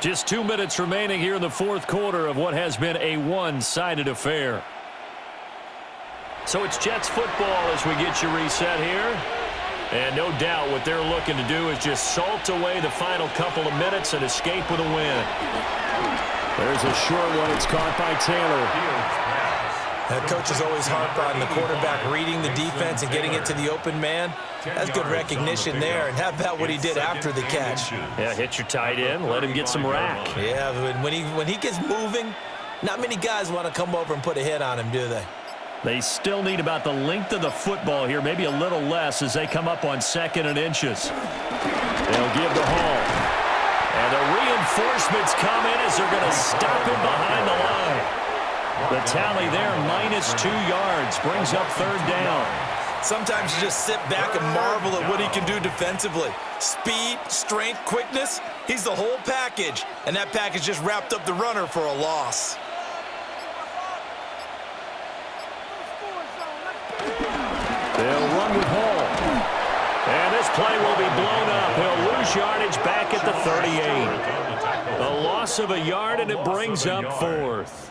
A: Just 2 minutes remaining here in the 4th quarter of what has been a one-sided affair. So it's Jets football as we get you reset here. And no doubt what they're looking to do is just salt away the final couple of minutes and escape with a win. There's a short one. It's caught by Taylor.
B: Coaches always harp on the quarterback reading the defense and getting it to the open man. That's good recognition there. And how about what he did after the catch?
D: Yeah, hit your tight end, let him get some rack.
B: Yeah, when he gets moving, not many guys want to come over and put a hit on him, do they?
A: They still need about the length of the football here, maybe a little less as they come up on 2nd and inches. They'll give the Hall. And the reinforcements come in as they're going to stop him behind the line. The tally there, -2 yards, brings up 3rd down.
B: Sometimes you just sit back and marvel at what he can do defensively. Speed, strength, quickness, he's the whole package. And that package just wrapped up the runner for a loss.
A: They'll run with Hall.
D: And this play will be blown up. He'll lose yardage back at the 38. A loss of a yard, and it brings up 4th.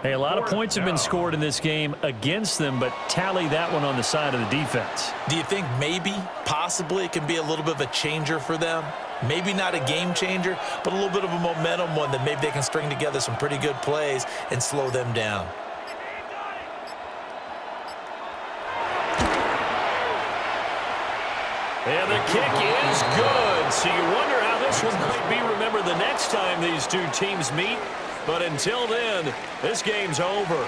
A: Hey, a lot of points have been scored in this game against them, but tally that one on the side of the defense.
B: Do you think maybe, possibly, it can be a little bit of a changer for them? Maybe not a game changer, but a little bit of a momentum one that maybe they can string together some pretty good plays and slow them down.
D: And the kick is good. So you wonder how this one might be remembered the next time these two teams meet. But until then, this game's over.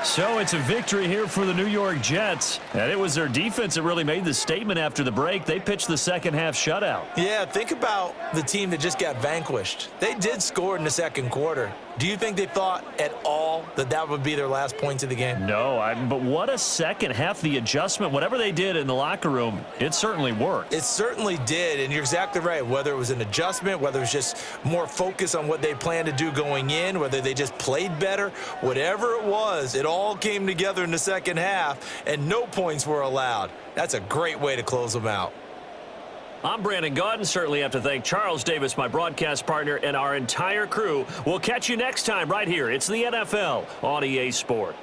A: So it's a victory here for the New York Jets. And it was their defense that really made the statement after the break. They pitched the second half shutout.
B: Yeah, think about the team that just got vanquished. They did score in the second quarter.
F: Do you think they thought at all that that would be their last points of the game?
D: No, but what a second half. The adjustment, whatever they did in the locker room, it certainly worked.
F: It certainly did, and you're exactly right. Whether it was an adjustment, whether it was just more focus on what they planned to do going in, whether they just played better, whatever it was, it all came together in the second half, and no points were allowed. That's a great way to close them out.
D: I'm Brandon Gaudin. Certainly have to thank Charles Davis, my broadcast partner, and our entire crew. We'll catch you next time right here. It's the NFL on EA Sports.